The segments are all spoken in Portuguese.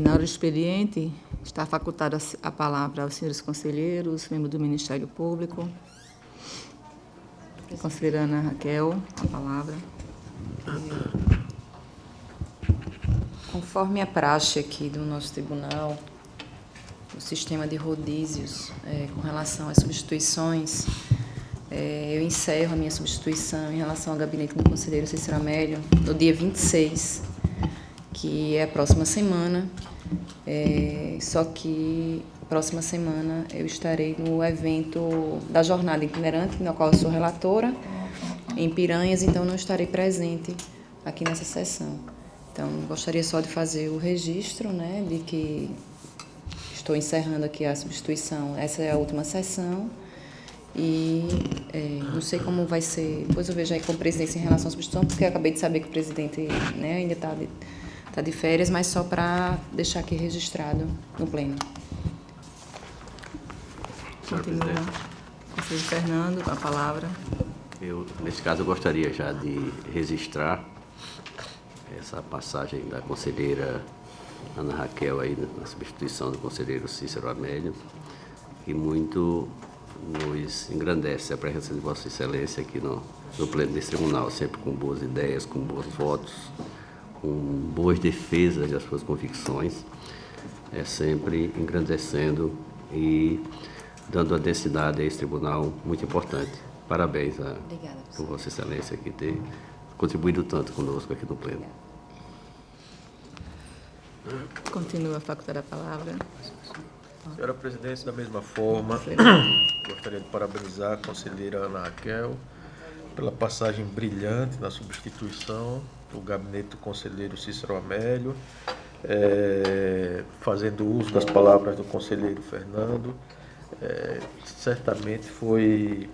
Na hora do expediente, está facultada a palavra aos senhores conselheiros, membros do Ministério Público. Conselheira Ana Raquel, a palavra. Conforme a praxe aqui do nosso tribunal, o sistema de rodízios com relação às substituições, eu encerro a minha substituição em relação ao gabinete do conselheiro Cícero Amélio no dia 26, que é a próxima semana, só que próxima semana eu estarei no evento da jornada itinerante, na qual eu sou relatora, em Piranhas, então não estarei presente aqui nessa sessão. Então, gostaria só de fazer o registro, né, de que estou encerrando aqui a substituição, essa é a última sessão, e não sei como vai ser, depois eu vejo aí com a presidência em relação à substituição, porque eu acabei de saber que o presidente, né, ainda está de férias, mas só para deixar aqui registrado no pleno. Continua. Conselheiro Fernando, com a palavra. Nesse caso, eu gostaria já de registrar essa passagem da conselheira Ana Raquel aí na substituição do conselheiro Cícero Amélio, que muito nos engrandece a presença de Vossa Excelência aqui no pleno desse tribunal, sempre com boas ideias, com bons votos, com boas defesas das suas convicções, sempre engrandecendo e dando a densidade a esse tribunal muito importante. Parabéns por Vossa Excelência que ter contribuído tanto conosco aqui no pleno. Continua a facultar a palavra. Senhora Presidente, da mesma forma, gostaria de parabenizar a conselheira Ana Raquel pela passagem brilhante na substituição do gabinete do conselheiro Cícero Amélio, fazendo uso das palavras do conselheiro Fernando. Certamente foi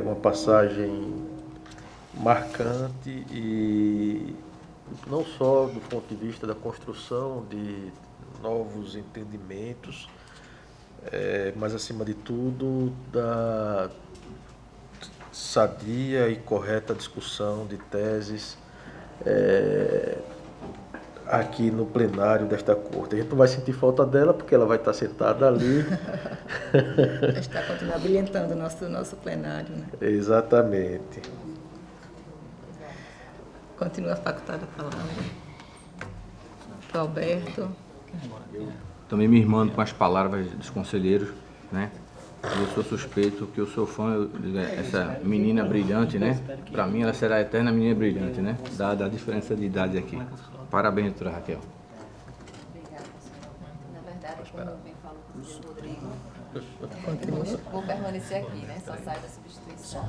uma passagem marcante e não só do ponto de vista da construção de novos entendimentos, mas, acima de tudo, da sadia e correta discussão de teses aqui no plenário desta corte. A gente não vai sentir falta dela, porque ela vai estar sentada ali. Está continuando brilhantando o nosso plenário, né? Exatamente. Continua a facultar a palavra. Alberto. Também me irmando com as palavras dos conselheiros, né? Eu sou suspeito que eu sou fã essa menina brilhante, né? Para mim ela será a eterna menina brilhante, né? Dada a diferença de idade aqui. Parabéns, doutora Raquel. Obrigada, senhora. Na verdade, como eu bem falo com o senhor Rodrigo, vou permanecer aqui, né? Só saio da substituição.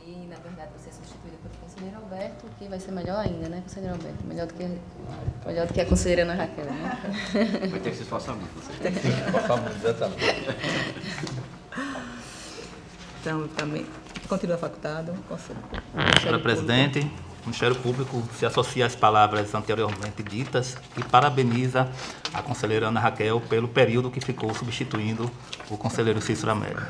E, na verdade, você é substituída pelo conselheiro Alberto, que vai ser melhor ainda, né, conselheiro Alberto? Melhor do que a conselheira Ana Raquel, né? Vai ter que se esforçar muito. Tem que se esforçar muito, exatamente. Então, também, continua facultado. Senhora Presidente, o Ministério Público se associa às palavras anteriormente ditas e parabeniza a conselheira Ana Raquel pelo período que ficou substituindo o conselheiro Cícero Amélio.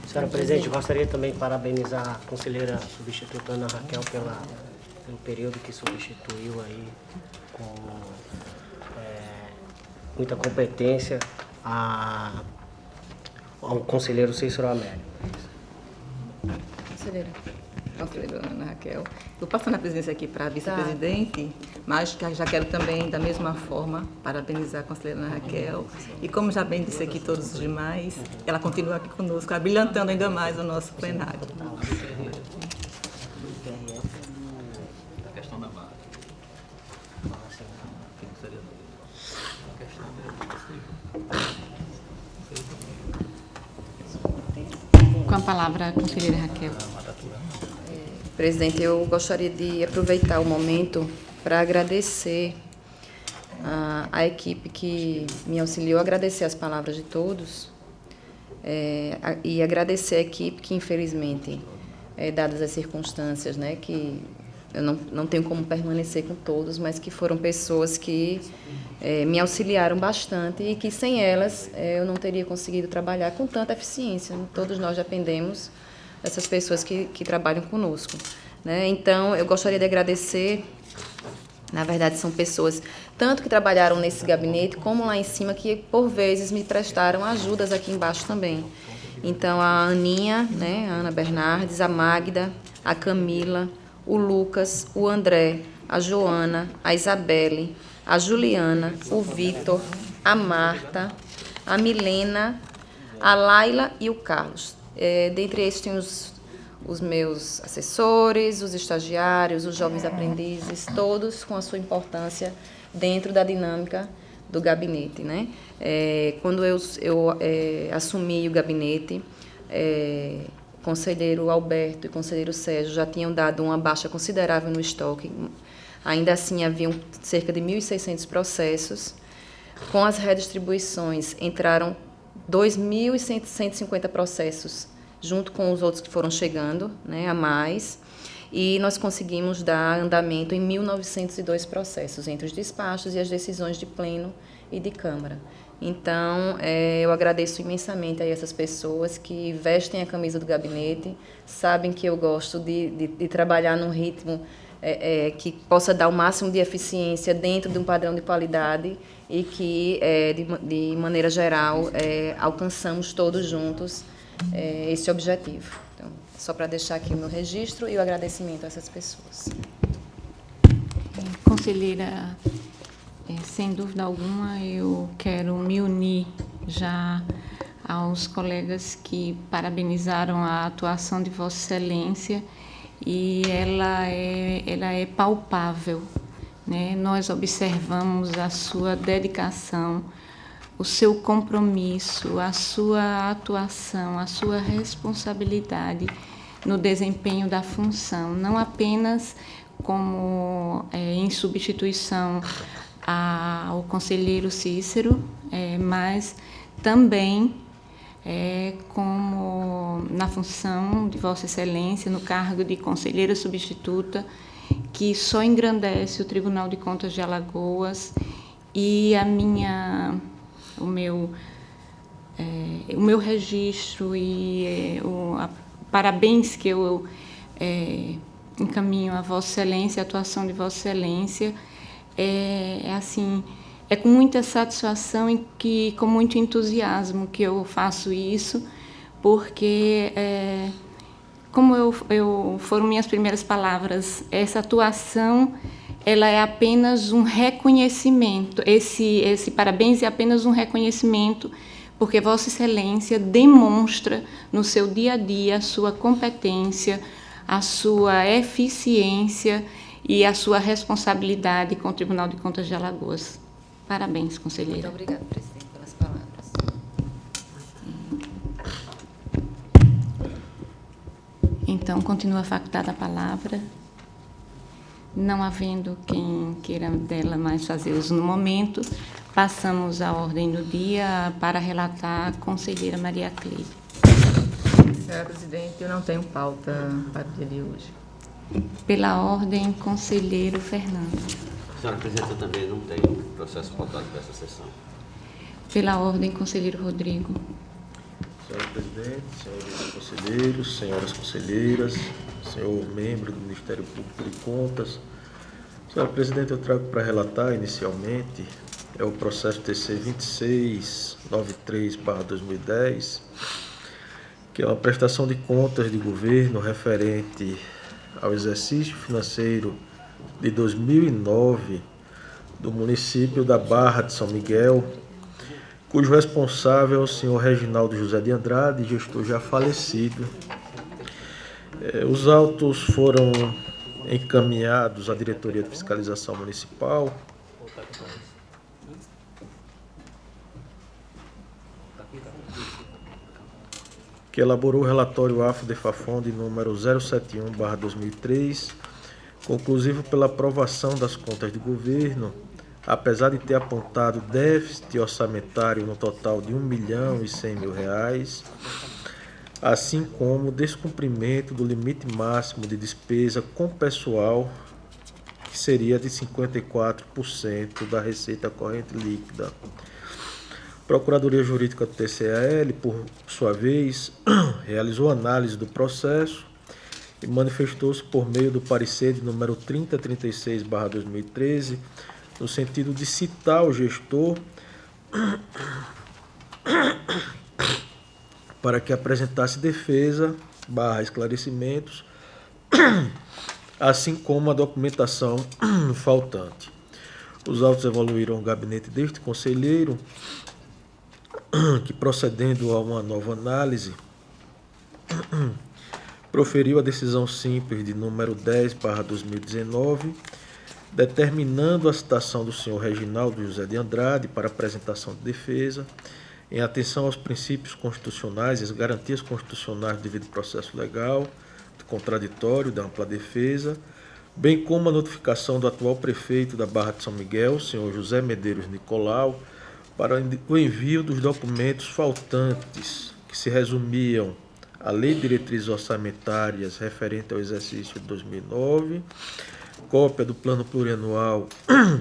Senhora Presidente, gostaria também de parabenizar a conselheira substituta Ana Raquel pelo período que substituiu aí com muita competência ao conselheiro Cícero Amélio. Conselheira Ana Raquel. Eu passo na presidência aqui para a vice-presidente, mas já quero também, da mesma forma, parabenizar a conselheira Ana Raquel. E como já bem disse aqui todos os demais, ela continua aqui conosco, abrilhantando ainda mais o nosso plenário. A questão da base. Com a palavra, a conselheira Raquel. Presidente, eu gostaria de aproveitar o momento para agradecer a equipe que me auxiliou, agradecer as palavras de todos e agradecer a equipe que, infelizmente, dadas as circunstâncias, né, que eu não tenho como permanecer com todos, mas que foram pessoas que me auxiliaram bastante e que, sem elas, eu não teria conseguido trabalhar com tanta eficiência. Todos nós dependemos dessas pessoas que trabalham conosco, né? Então, eu gostaria de agradecer Na verdade, são pessoas tanto que trabalharam nesse gabinete, como lá em cima, que por vezes me prestaram ajudas aqui embaixo também. Então, a Aninha, né, a Ana Bernardes, a Magda, a Camila, o Lucas, o André, a Joana, a Isabelle, a Juliana, o Vitor, a Marta, a Milena, a Laila e o Carlos. Dentre esses tem os meus assessores, os estagiários, os jovens aprendizes, todos com a sua importância dentro da dinâmica do gabinete, né? Quando eu assumi o gabinete, o conselheiro Alberto e o conselheiro Sérgio já tinham dado uma baixa considerável no estoque. Ainda assim, haviam cerca de 1.600 processos. Com as redistribuições, entraram 2.150 processos, junto com os outros que foram chegando, né, a mais, e nós conseguimos dar andamento em 1.902 processos, entre os despachos e as decisões de pleno e de Câmara. Então, eu agradeço imensamente a essas pessoas que vestem a camisa do gabinete, sabem que eu gosto de trabalhar num ritmo que possa dar o máximo de eficiência dentro de um padrão de qualidade e que, de maneira geral, alcançamos todos juntos esse objetivo. Então, só para deixar aqui o meu registro e o agradecimento a essas pessoas. Conselheira, sem dúvida alguma, eu quero me unir já aos colegas que parabenizaram a atuação de Vossa Excelência, e ela é palpável, né? Nós observamos a sua dedicação, o seu compromisso, a sua atuação, a sua responsabilidade no desempenho da função, não apenas como em substituição ao conselheiro Cícero, mas também como na função de Vossa Excelência, no cargo de conselheira substituta, que só engrandece o Tribunal de Contas de Alagoas, e o meu registro e parabéns que eu encaminho a Vossa Excelência, a atuação de Vossa Excelência, é com muita satisfação e com muito entusiasmo que eu faço isso, porque, como foram minhas primeiras palavras, essa atuação ela é apenas um reconhecimento, esse parabéns é apenas um reconhecimento, porque Vossa Excelência demonstra no seu dia a dia a sua competência, a sua eficiência e a sua responsabilidade com o Tribunal de Contas de Alagoas. Parabéns, conselheira. Muito obrigada, presidente, pelas palavras. Então, continua facultada a palavra. Não havendo quem queira dela mais fazer uso no momento, passamos à ordem do dia para relatar a conselheira Maria Cleide. Senhora presidente, eu não tenho pauta para o dia de hoje. Pela ordem, conselheiro Fernando. Senhora presidente, eu também não tenho processo pautado para essa sessão. Pela ordem, conselheiro Rodrigo. Senhora presidente, senhores conselheiros, senhoras conselheiras, senhor membro do Ministério Público de Contas. Senhora presidente, eu trago para relatar inicialmente o processo TC 2693/2010, que é uma prestação de contas de governo referente ao exercício financeiro de 2009 do município da Barra de São Miguel, cujo responsável é o senhor Reginaldo José de Andrade, gestor já falecido. Os autos foram encaminhados à Diretoria de Fiscalização Municipal, que elaborou o relatório AFO-DEFAFON de número 071/2003, conclusivo pela aprovação das contas de governo, apesar de ter apontado déficit orçamentário no total de R$ 1.100.000, assim como descumprimento do limite máximo de despesa com pessoal, que seria de 54% da receita corrente líquida. Procuradoria Jurídica do TCAL, por sua vez, realizou análise do processo e manifestou-se por meio do parecer de número 3036/2013, no sentido de citar o gestor para que apresentasse defesa/esclarecimentos, assim como a documentação faltante. Os autos evoluíram ao gabinete deste conselheiro, que, procedendo a uma nova análise, proferiu a decisão simples de número 10/2019, determinando a citação do senhor Reginaldo José de Andrade para apresentação de defesa, em atenção aos princípios constitucionais e às garantias constitucionais do devido processo legal, do contraditório, da ampla defesa, bem como a notificação do atual prefeito da Barra de São Miguel, senhor José Medeiros Nicolau, para o envio dos documentos faltantes, que se resumiam à Lei de Diretrizes Orçamentárias referente ao exercício de 2009, cópia do Plano Plurianual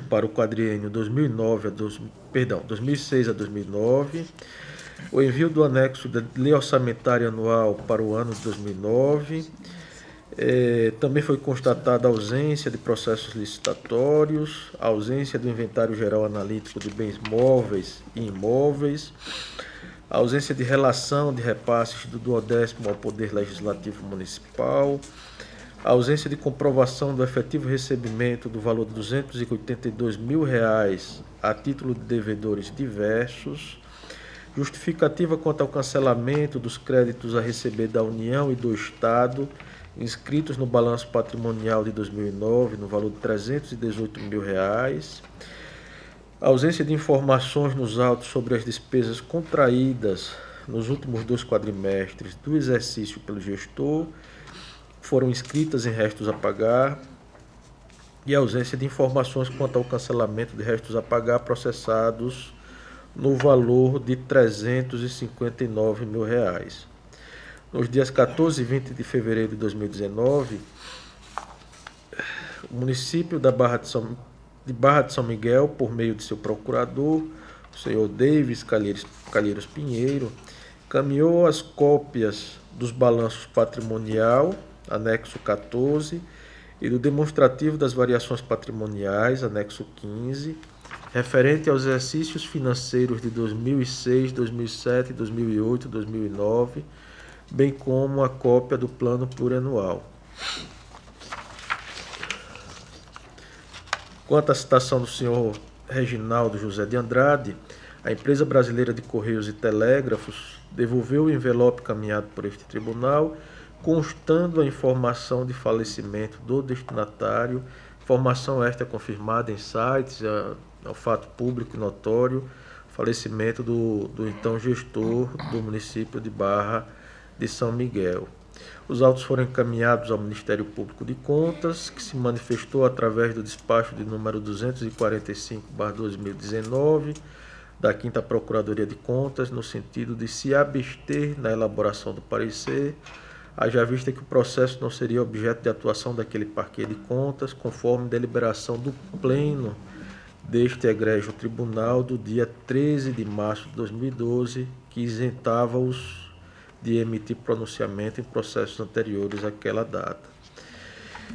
para o quadriênio 2006 a 2009, o envio do anexo da Lei Orçamentária Anual para o ano de 2009, também foi constatada a ausência de processos licitatórios, a ausência do inventário geral analítico de bens móveis e imóveis, a ausência de relação de repasses do 12º ao Poder Legislativo Municipal, a ausência de comprovação do efetivo recebimento do valor de R$ 282 mil a título de devedores diversos, justificativa quanto ao cancelamento dos créditos a receber da União e do Estado, inscritos no balanço patrimonial de 2009, no valor de R$ 318 mil, a ausência de informações nos autos sobre as despesas contraídas nos últimos 2 quadrimestres do exercício pelo gestor, foram inscritas em restos a pagar, e a ausência de informações quanto ao cancelamento de restos a pagar processados no valor de R$ 359 mil. Nos dias 14 e 20 de fevereiro de 2019, o município de Barra de São Miguel, por meio de seu procurador, o senhor Davis Calheiros Pinheiro, caminhou as cópias dos balanços patrimonial, anexo 14, e do demonstrativo das variações patrimoniais, anexo 15, referente aos exercícios financeiros de 2006, 2007, 2008 e 2009, bem como a cópia do Plano Plurianual. Quanto à citação do senhor Reginaldo José de Andrade, a Empresa Brasileira de Correios e Telégrafos devolveu o envelope caminhado por este tribunal, constando a informação de falecimento do destinatário, informação esta confirmada em sites, ao fato público e notório, falecimento do então gestor do município de Barra de São Miguel. Os autos foram encaminhados ao Ministério Público de Contas, que se manifestou através do despacho de número 245/2019, da 5ª Procuradoria de Contas, no sentido de se abster na elaboração do parecer, haja vista que o processo não seria objeto de atuação daquele parquê de contas, conforme deliberação do Pleno deste egrégio tribunal do dia 13 de março de 2012, que isentava-os de emitir pronunciamento em processos anteriores àquela data.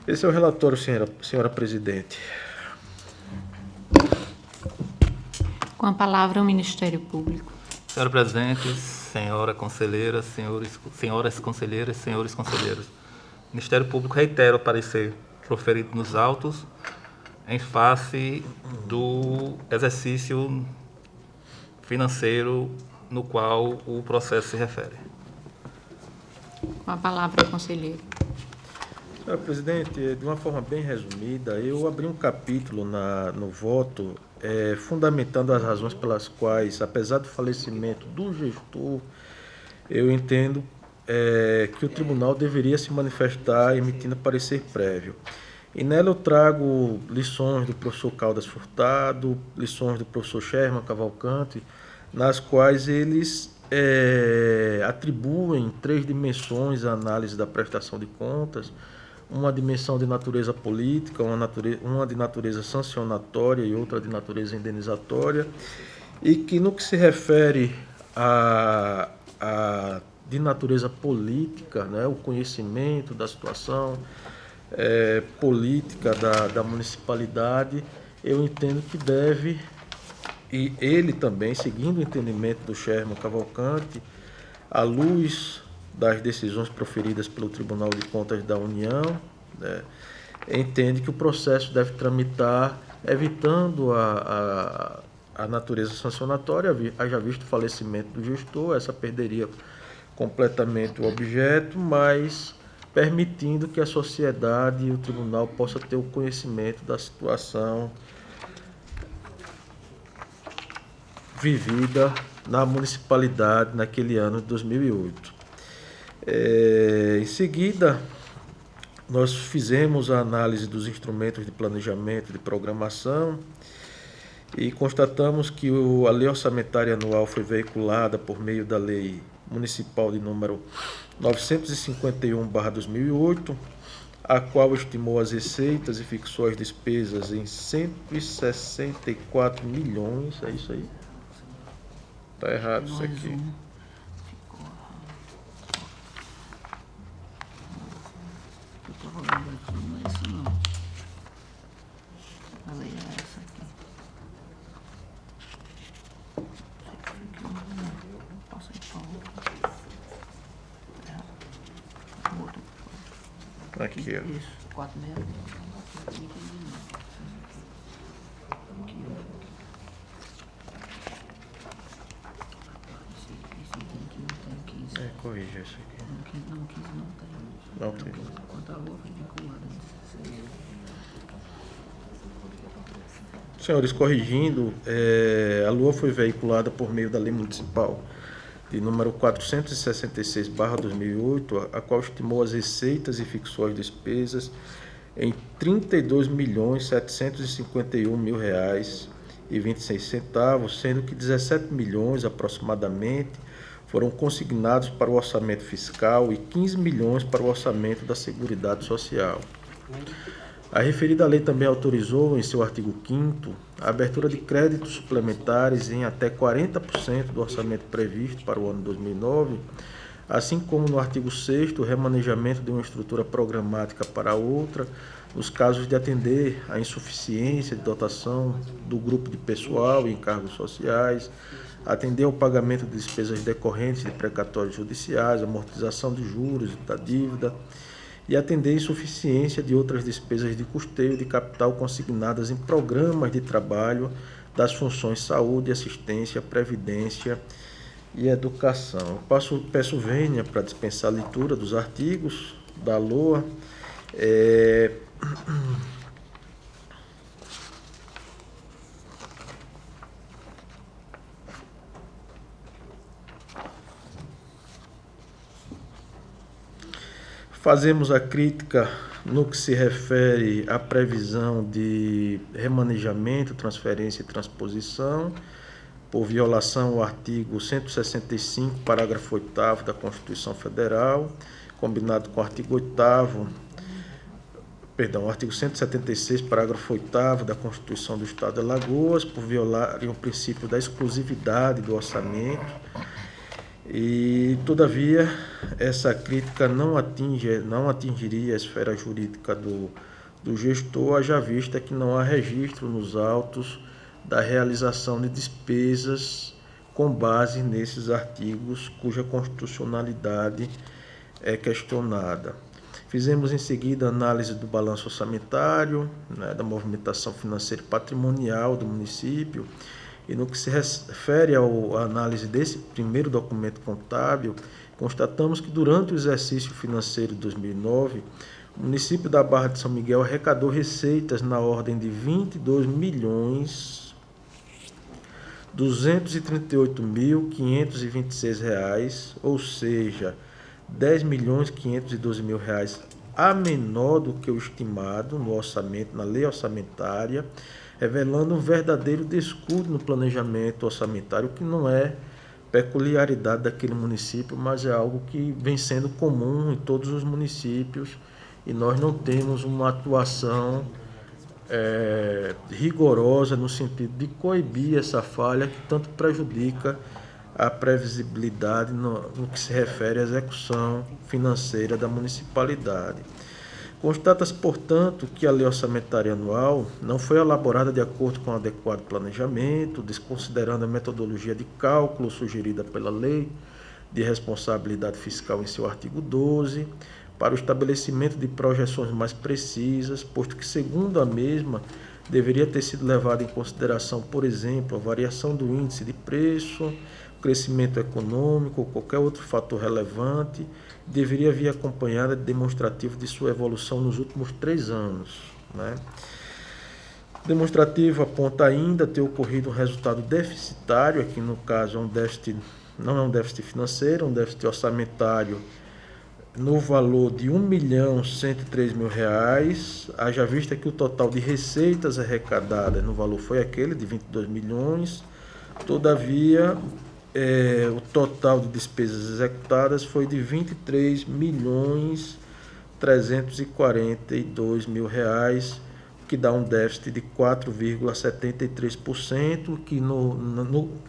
Esse é o relatório, senhora presidente. Com a palavra o Ministério Público. Senhora presidente, senhora conselheira, senhoras conselheiras, senhores conselheiros, o Ministério Público reitera o parecer proferido nos autos em face do exercício financeiro no qual o processo se refere. Com a palavra o conselheiro. Senhora presidente, de uma forma bem resumida, eu abri um capítulo no voto fundamentando as razões pelas quais, apesar do falecimento do gestor, eu entendo que o tribunal deveria se manifestar emitindo parecer prévio. E nela eu trago lições do professor Caldas Furtado, lições do professor Sherman Cavalcante, nas quais eles atribuem 3 dimensões à análise da prestação de contas: uma dimensão de natureza política, uma de natureza sancionatória e outra de natureza indenizatória, e que no que se refere a de natureza política, né, o conhecimento da situação política da municipalidade, eu entendo que deve, e ele também, seguindo o entendimento do Sherman Cavalcante, à luz das decisões proferidas pelo Tribunal de Contas da União, né, entende que o processo deve tramitar evitando a natureza sancionatória, haja visto o falecimento do gestor, essa perderia completamente o objeto, mas permitindo que a sociedade e o tribunal possam ter o conhecimento da situação vivida na municipalidade naquele ano de 2008. Em seguida, nós fizemos a análise dos instrumentos de planejamento e de programação e constatamos que a lei orçamentária anual foi veiculada por meio da lei municipal de número 951/2008, a qual estimou as receitas e fixou as despesas em 164 milhões, é isso aí? Tá errado isso aqui. Aqui, ó. Corrija isso aqui. Não tem. Senhores, corrigindo, a LOA foi veiculada por meio da Lei Municipal de número 466/2008, a qual estimou as receitas e fixou as despesas em R$ 32.751.000,26, sendo que 17 milhões aproximadamente foram consignados para o orçamento fiscal e 15 milhões para o orçamento da Seguridade Social. A referida lei também autorizou, em seu artigo 5º, a abertura de créditos suplementares em até 40% do orçamento previsto para o ano 2009, assim como no artigo 6º, o remanejamento de uma estrutura programática para outra, nos casos de atender à insuficiência de dotação do grupo de pessoal e encargos sociais, atender ao pagamento de despesas decorrentes de precatórios judiciais, amortização de juros da dívida, e atender a insuficiência de outras despesas de custeio de capital consignadas em programas de trabalho das funções saúde, assistência, previdência e educação. Eu peço vênia para dispensar a leitura dos artigos da LOA. Fazemos a crítica no que se refere à previsão de remanejamento, transferência e transposição, por violação ao artigo 165, parágrafo 8º da Constituição Federal, combinado com o artigo 176, parágrafo 8º da Constituição do Estado de Alagoas, por violarem o princípio da exclusividade do orçamento. E, todavia, essa crítica não atingiria a esfera jurídica do gestor, haja vista que não há registro nos autos da realização de despesas com base nesses artigos cuja constitucionalidade é questionada. Fizemos em seguida análise do balanço orçamentário, da movimentação financeira e patrimonial do município. E no que se refere à análise desse primeiro documento contábil, constatamos que durante o exercício financeiro de 2009, o município da Barra de São Miguel arrecadou receitas na ordem de R$ 22.238.526, ou seja, R$ 10.512.000 a menor do que o estimado no orçamento, na lei orçamentária, revelando um verdadeiro descuido no planejamento orçamentário, que não é peculiaridade daquele município, mas é algo que vem sendo comum em todos os municípios, e nós não temos uma atuação rigorosa no sentido de coibir essa falha que tanto prejudica a previsibilidade no que se refere à execução financeira da municipalidade. Constata-se, portanto, que a lei orçamentária anual não foi elaborada de acordo com o adequado planejamento, desconsiderando a metodologia de cálculo sugerida pela Lei de Responsabilidade Fiscal em seu artigo 12, para o estabelecimento de projeções mais precisas, posto que, segundo a mesma, deveria ter sido levada em consideração, por exemplo, a variação do índice de preço, o crescimento econômico ou qualquer outro fator relevante, deveria vir acompanhada de demonstrativo de sua evolução nos últimos 3 anos. O demonstrativo aponta ainda ter ocorrido um resultado deficitário, aqui no caso não é um déficit financeiro, é um déficit orçamentário no valor de R$ 1.103.000, haja vista que o total de receitas arrecadadas no valor foi aquele de 22 milhões, todavia o total de despesas executadas foi de R$ 23.342.000, que dá um déficit de 4,73%, que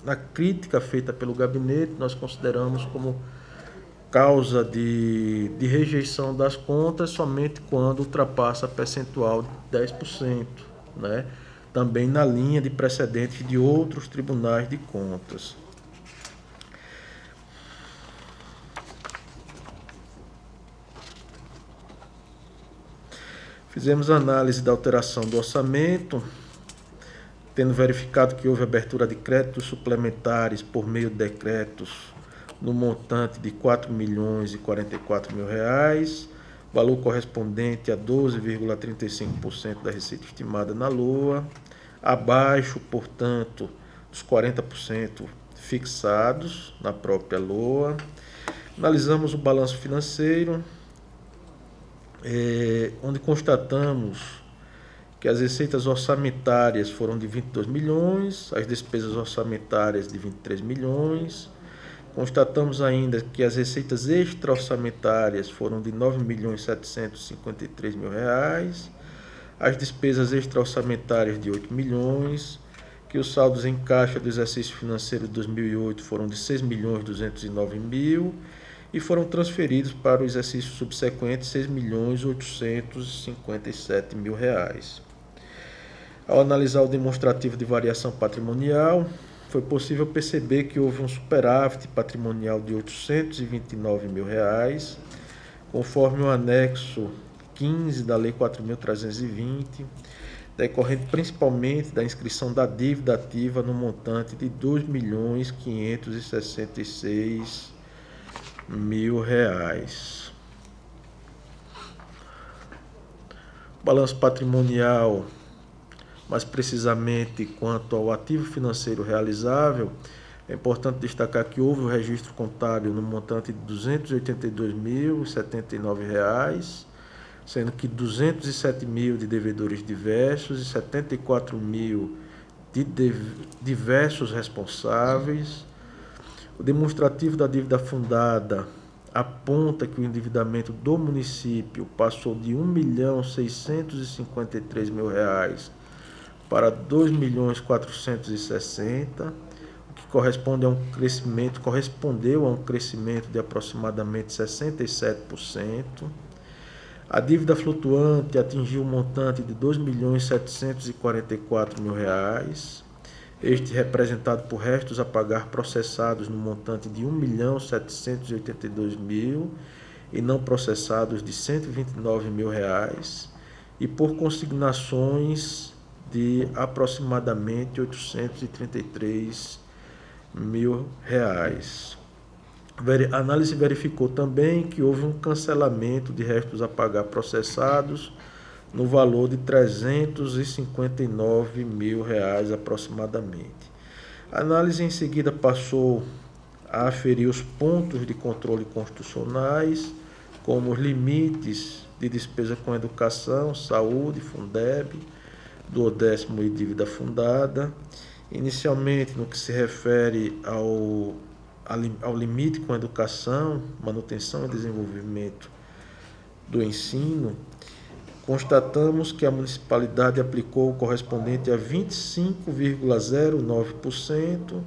na crítica feita pelo gabinete nós consideramos como causa de rejeição das contas somente quando ultrapassa a percentual de 10%, também na linha de precedentes de outros tribunais de contas. Fizemos análise da alteração do orçamento, tendo verificado que houve abertura de créditos suplementares por meio de decretos no montante de R$ 4.044.000, valor correspondente a 12,35% da receita estimada na LOA, abaixo, portanto, dos 40% fixados na própria LOA. Analisamos o balanço financeiro, onde constatamos que as receitas orçamentárias foram de 22 milhões, as despesas orçamentárias de 23 milhões. Constatamos ainda que as receitas extra-orçamentárias foram de R$ 9.753.000, as despesas extra-orçamentárias de R$ 8 milhões, que os saldos em caixa do exercício financeiro de 2008 foram de R$ 6.209.000 e foram transferidos para o exercício subsequente R$ 6.857.000. Ao analisar o demonstrativo de variação patrimonial, foi possível perceber que houve um superávit patrimonial de R$ 829.000, conforme o anexo 15 da Lei 4.320, decorrente principalmente da inscrição da dívida ativa no montante de R$ 2.566.000. O balanço patrimonial, mais precisamente quanto ao ativo financeiro realizável, é importante destacar que houve o registro contábil no montante de R$ 282.079, sendo que 207.000 de devedores diversos e 74.000 de diversos responsáveis. O demonstrativo da dívida fundada aponta que o endividamento do município passou de R$ 1.653.000 para R$ 2.460.000, o que correspondeu a um crescimento de aproximadamente 67%. A dívida flutuante atingiu um montante de R$ 2.744.000, este representado por restos a pagar processados no montante de R$ 1.782.000 e não processados de R$ 129.000, e por consignações de aproximadamente R$ 833.000. A análise verificou também que houve um cancelamento de restos a pagar processados no valor de R$ 359.000 aproximadamente. A análise em seguida passou a aferir os pontos de controle constitucionais, como os limites de despesa com educação, saúde, Fundeb, do 10º e dívida fundada. Inicialmente, no que se refere ao limite com educação, manutenção e desenvolvimento do ensino, constatamos que a municipalidade aplicou o correspondente a 25,09%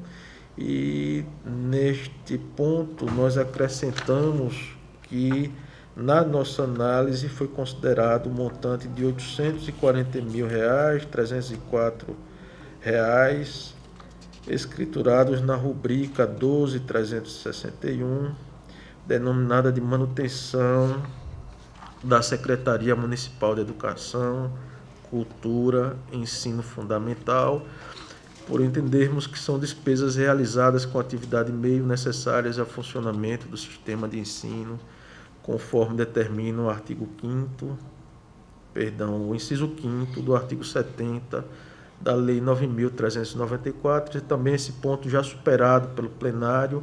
E neste ponto nós acrescentamos que na nossa análise foi considerado um montante de R$ 840.304 escriturados na rubrica 12.361, denominada de manutenção da Secretaria Municipal de Educação, Cultura e Ensino Fundamental, por entendermos que são despesas realizadas com atividade meio necessárias ao funcionamento do sistema de ensino, conforme determina o inciso 5º do artigo 70 da Lei 9.394, e também esse ponto já superado pelo plenário,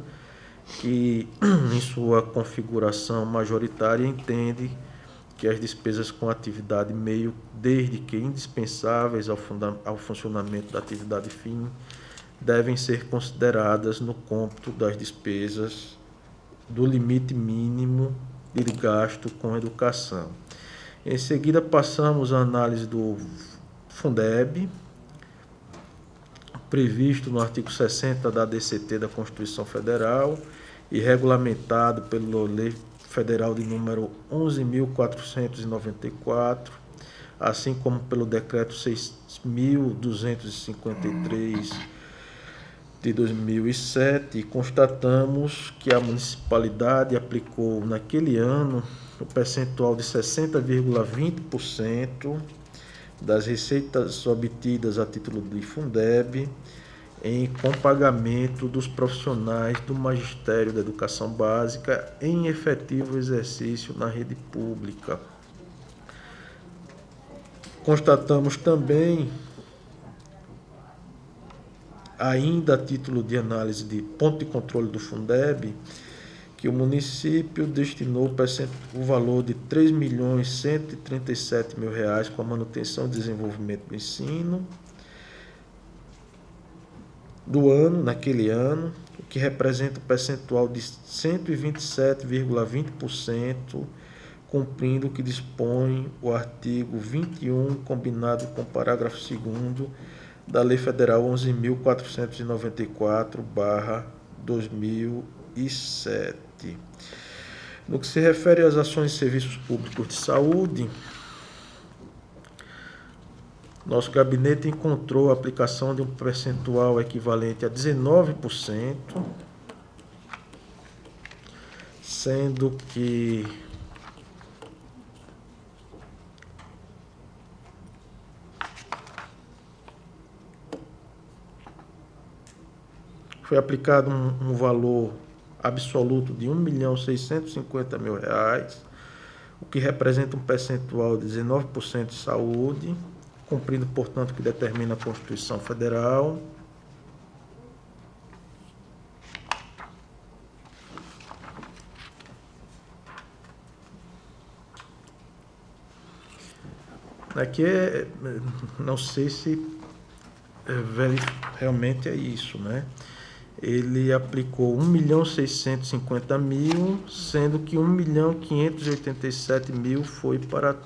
que em sua configuração majoritária entende que as despesas com atividade meio, desde que indispensáveis ao funcionamento da atividade fim, devem ser consideradas no cômputo das despesas do limite mínimo de gasto com educação. Em seguida, passamos à análise do Fundeb, previsto no artigo 60 da DCT da Constituição Federal e regulamentado pela Lei Federal de número 11.494, assim como pelo Decreto 6.253 de 2007, constatamos que a municipalidade aplicou naquele ano o percentual de 60,20% das receitas obtidas a título de Fundeb com pagamento dos profissionais do Magistério da Educação Básica em efetivo exercício na rede pública. Constatamos também, ainda a título de análise de ponto de controle do Fundeb, que o município destinou o valor de R$ 3.137.000 com a manutenção e desenvolvimento do ensino do ano, naquele ano, o que representa um percentual de 127,20%, cumprindo o que dispõe o artigo 21, combinado com o parágrafo 2º da Lei Federal 11.494/2007. No que se refere às ações de serviços públicos de saúde, nosso gabinete encontrou a aplicação de um percentual equivalente a 19%, sendo que foi aplicado um valor absoluto de R$ 1.650.000, o que representa um percentual de 19% de saúde, cumprindo, portanto, o que determina a Constituição Federal. Aqui não sei se realmente é isso, né? Ele aplicou R$ 1.650.000, sendo que R$ 1.587.000 foi para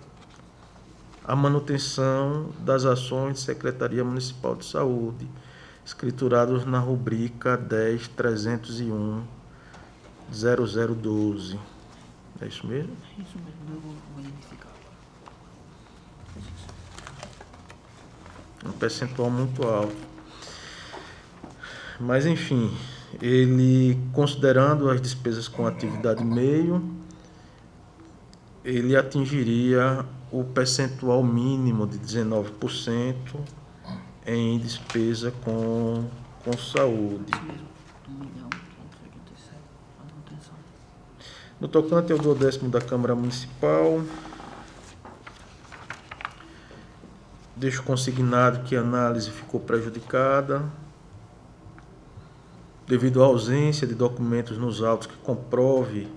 a manutenção das ações de Secretaria Municipal de Saúde, escriturados na rubrica 10.301.0012. É isso mesmo? É isso mesmo, eu vou verificar. Um percentual muito alto. Mas, enfim, ele, considerando as despesas com atividade meio, ele atingiria o percentual mínimo de 19% em despesa com saúde. No tocante ao 12º da Câmara Municipal, deixo consignado que a análise ficou prejudicada devido à ausência de documentos nos autos que comprovem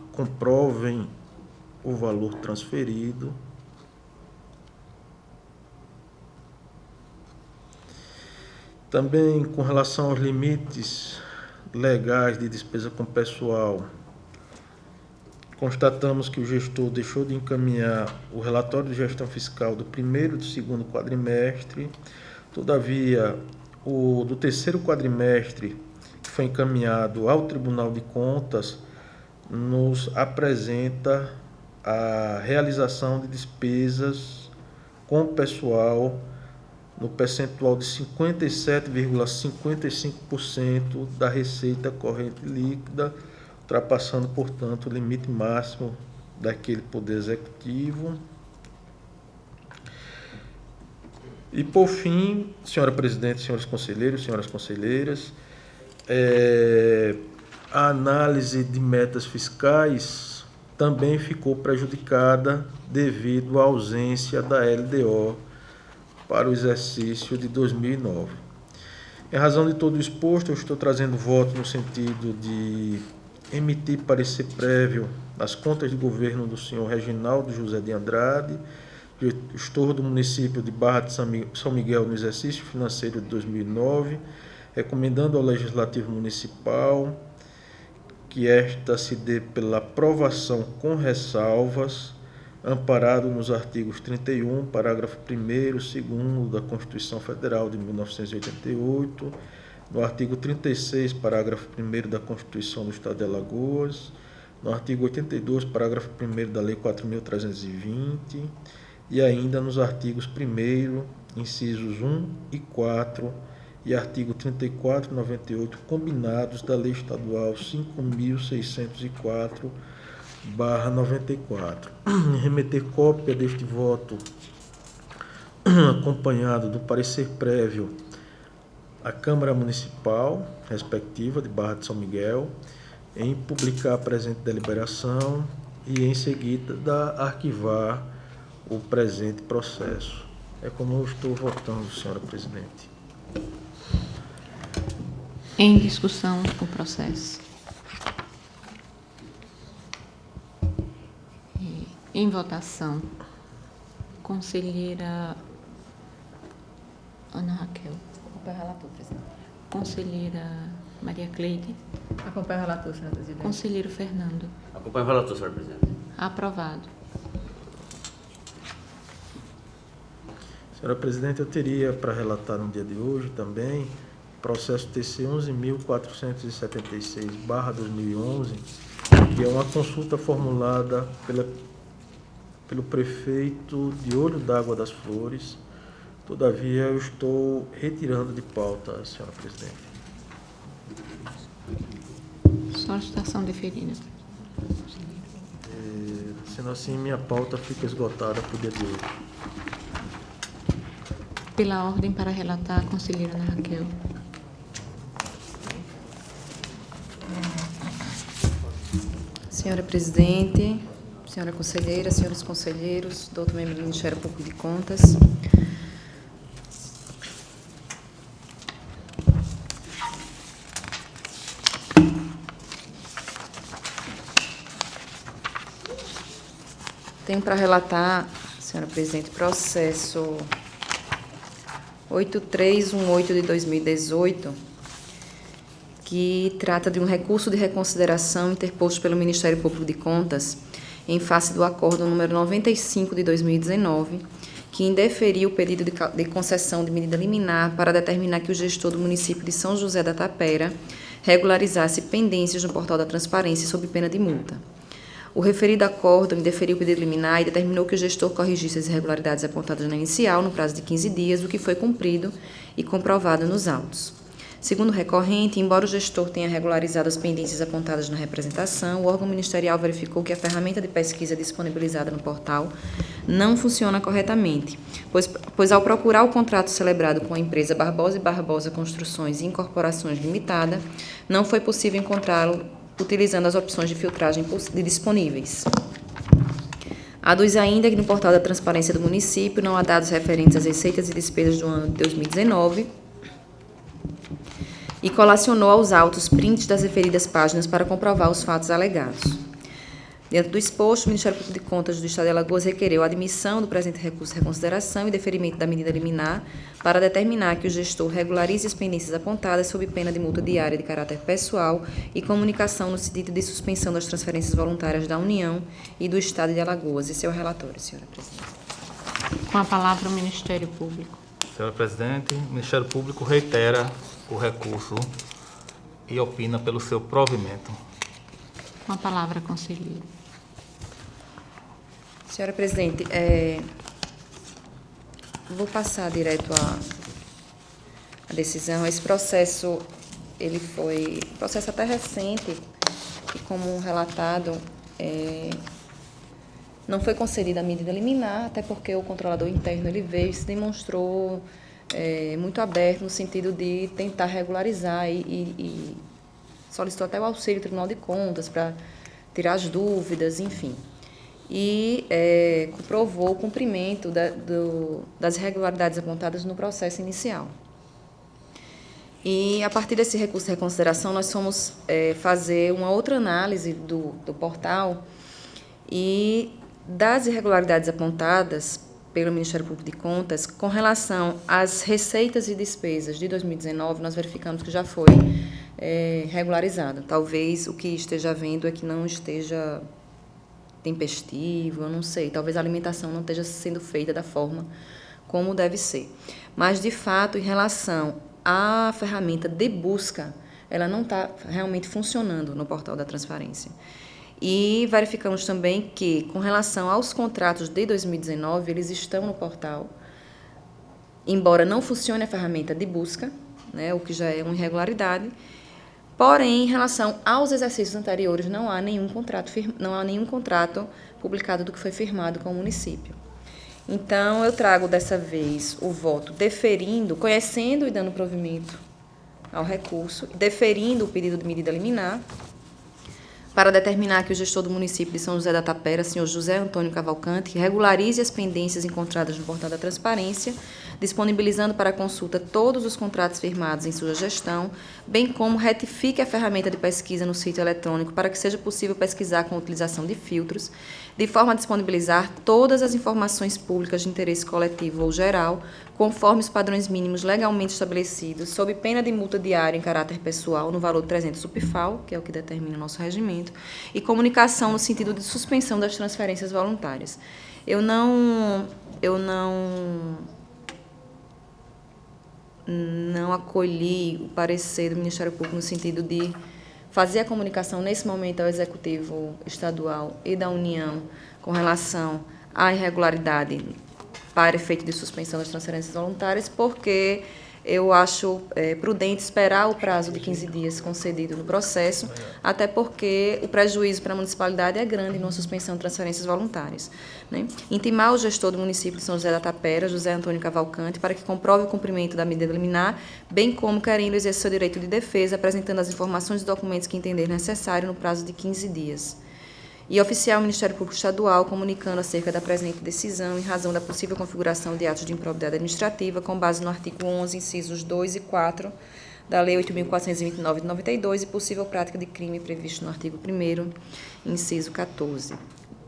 o valor transferido. Também, com relação aos limites legais de despesa com pessoal, constatamos que o gestor deixou de encaminhar o relatório de gestão fiscal do primeiro e do segundo quadrimestre. Todavia, o do terceiro quadrimestre, que foi encaminhado ao Tribunal de Contas, nos apresenta a realização de despesas com pessoal no percentual de 57,55% da receita corrente líquida, ultrapassando, portanto, o limite máximo daquele Poder Executivo. E, por fim, senhora presidente, senhores conselheiros, senhoras conselheiras, a análise de metas fiscais também ficou prejudicada devido à ausência da LDO para o exercício de 2009. Em razão de todo o exposto, eu estou trazendo voto no sentido de emitir parecer prévio nas contas de governo do senhor Reginaldo José de Andrade, gestor do município de Barra de São Miguel no exercício financeiro de 2009, recomendando ao Legislativo Municipal que esta se dê pela aprovação com ressalvas, amparado nos artigos 31, parágrafo 1º, 2º da Constituição Federal de 1988, no artigo 36, parágrafo 1º da Constituição do Estado de Alagoas, no artigo 82, parágrafo 1º da Lei 4.320, e ainda nos artigos 1º, incisos 1 e 4, e artigo 34 e 98, combinados da Lei Estadual 5.604/94. Remeter cópia deste voto, acompanhado do parecer prévio à Câmara Municipal, respectiva, de Barra de São Miguel, em publicar a presente deliberação e, em seguida, arquivar o presente processo. É como eu estou votando, senhora presidente. Em discussão, o processo. Em votação, conselheira Ana Raquel. Acompanho o relator, presidente. Conselheira Maria Cleide. Acompanho o relator, senhora presidente. Conselheiro Fernando. Acompanho o relator, senhora presidente. Aprovado. Senhora presidente, eu teria para relatar no dia de hoje também processo TC 11.476/2011, que é uma consulta formulada pelo prefeito de Olho d'Água das Flores. Todavia, eu estou retirando de pauta, senhora presidente. Solicitação deferida. Sendo assim, minha pauta fica esgotada para o dia de hoje. Pela ordem para relatar, a conselheira Ana Raquel. Senhora presidente, senhora conselheira, senhores conselheiros, doutor membro do Ministério Público de Contas. Tenho para relatar, senhora presidente, processo 8318 de 2018, que trata de um recurso de reconsideração interposto pelo Ministério Público de Contas em face do acordo número 95 de 2019, que indeferiu o pedido de concessão de medida liminar para determinar que o gestor do município de São José da Tapera regularizasse pendências no portal da transparência sob pena de multa. O referido acordo indeferiu o pedido liminar e determinou que o gestor corrigisse as irregularidades apontadas na inicial no prazo de 15 dias, o que foi cumprido e comprovado nos autos. Segundo o recorrente, embora o gestor tenha regularizado as pendências apontadas na representação, o órgão ministerial verificou que a ferramenta de pesquisa disponibilizada no portal não funciona corretamente, pois ao procurar o contrato celebrado com a empresa Barbosa e Barbosa Construções e Incorporações Limitada, não foi possível encontrá-lo utilizando as opções de filtragem disponíveis. Aduz ainda que no portal da transparência do município não há dados referentes às receitas e despesas do ano de 2019 e colacionou aos autos prints das referidas páginas para comprovar os fatos alegados. Dentro do exposto, o Ministério Público de Contas do Estado de Alagoas requereu a admissão do presente recurso de reconsideração e deferimento da medida liminar para determinar que o gestor regularize as pendências apontadas sob pena de multa diária de caráter pessoal e comunicação no sentido de suspensão das transferências voluntárias da União e do Estado de Alagoas. Esse é o relatório, senhora presidente. Com a palavra o Ministério Público. Senhora presidente, o Ministério Público reitera o recurso e opina pelo seu provimento. Com a palavra, conselheiro. Senhora presidente, vou passar direto à decisão. Esse processo, ele foi um processo até recente, e como relatado, não foi concedida a medida liminar, até porque o controlador interno ele veio e se demonstrou muito aberto no sentido de tentar regularizar e solicitou até o auxílio do Tribunal de Contas para tirar as dúvidas, enfim. E comprovou o cumprimento das irregularidades apontadas no processo inicial. E, a partir desse recurso de reconsideração, nós fomos fazer uma outra análise do portal e das irregularidades apontadas pelo Ministério Público de Contas com relação às receitas e despesas de 2019, nós verificamos que já foi regularizado. Talvez o que esteja havendo é que não esteja tempestivo, eu não sei, talvez a alimentação não esteja sendo feita da forma como deve ser. Mas, de fato, em relação à ferramenta de busca, ela não está realmente funcionando no portal da transparência. E verificamos também que, com relação aos contratos de 2019, eles estão no portal, embora não funcione a ferramenta de busca, né, o que já é uma irregularidade. Porém, em relação aos exercícios anteriores, não há nenhum contrato publicado do que foi firmado com o município. Então, eu trago dessa vez o voto deferindo, conhecendo e dando provimento ao recurso, deferindo o pedido de medida liminar, para determinar que o gestor do município de São José da Tapera, senhor José Antônio Cavalcante, regularize as pendências encontradas no portal da transparência, disponibilizando para consulta todos os contratos firmados em sua gestão, bem como retifique a ferramenta de pesquisa no sítio eletrônico para que seja possível pesquisar com a utilização de filtros, de forma a disponibilizar todas as informações públicas de interesse coletivo ou geral, conforme os padrões mínimos legalmente estabelecidos, sob pena de multa diária em caráter pessoal no valor de 300 UPFAL, que é o que determina o nosso regimento, e comunicação no sentido de suspensão das transferências voluntárias. Eu não acolhi o parecer do Ministério Público no sentido de fazer a comunicação nesse momento ao Executivo Estadual e da União com relação à irregularidade para efeito de suspensão das transferências voluntárias, porque eu acho prudente esperar o prazo de 15 dias concedido no processo, até porque o prejuízo para a municipalidade é grande numa suspensão de transferências voluntárias, né? Intimar o gestor do município de São José da Tapera, José Antônio Cavalcante, para que comprove o cumprimento da medida liminar, bem como querendo exercer seu direito de defesa, apresentando as informações e documentos que entender necessário no prazo de 15 dias. E oficiar o Ministério Público Estadual comunicando acerca da presente decisão em razão da possível configuração de atos de improbidade administrativa com base no artigo 11, incisos 2 e 4 da Lei 8.429 de 92 e possível prática de crime previsto no artigo 1º, inciso 14,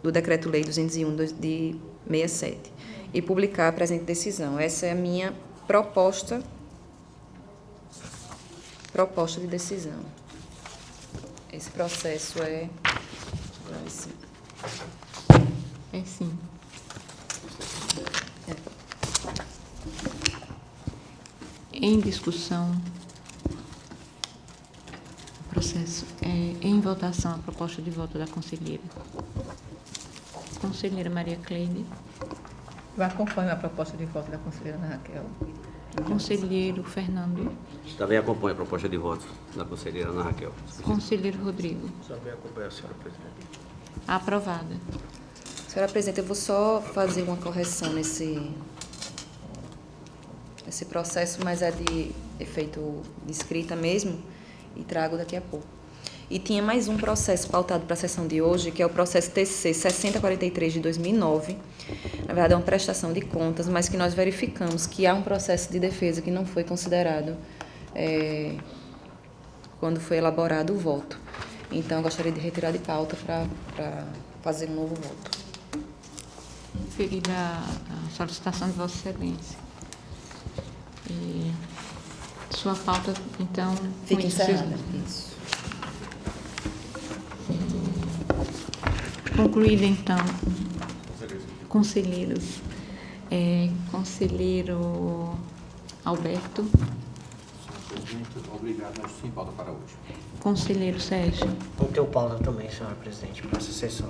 do Decreto-Lei 201 de 67, e publicar a presente decisão. Essa é a minha proposta de decisão. Esse processo é sim. É sim. Em discussão, o processo em votação a proposta de voto da conselheira. Conselheira Maria Cleide. Vai conforme a proposta de voto da conselheira Ana Raquel. Conselheiro Fernando. Também acompanho a proposta de voto da conselheira Ana Raquel. Conselheiro Rodrigo. Também acompanho a senhora presidente. Aprovada. Senhora presidente, eu vou só fazer uma correção nesse processo, mas é de efeito de escrita mesmo, e trago daqui a pouco. E tinha mais um processo pautado para a sessão de hoje, que é o processo TC 6043 de 2009. Na verdade, é uma prestação de contas, mas que nós verificamos que há um processo de defesa que não foi considerado quando foi elaborado o voto. Então, eu gostaria de retirar de pauta para fazer um novo voto. Ferida a solicitação de Vossa Excelência. E sua pauta, então... Fica encerrada. Isso. Concluída, então, conselheiros. Conselheiro Alberto. Presidente, obrigado, mas sem pauta para hoje. Conselheiro Sérgio. Não tenho pauta também, senhora presidente, para essa sessão.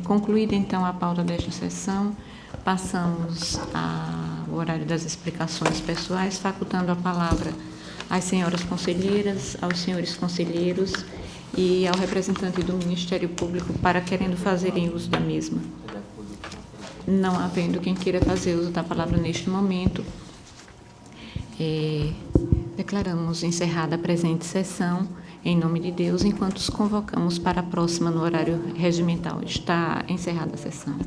Concluída então a pauta desta sessão, passamos ao horário das explicações pessoais, facultando a palavra às senhoras conselheiras, aos senhores conselheiros e ao representante do Ministério Público para querendo fazerem uso da mesma. Não havendo quem queira fazer uso da palavra neste momento, declaramos encerrada a presente sessão, em nome de Deus, enquanto os convocamos para a próxima no horário regimental. Está encerrada a sessão.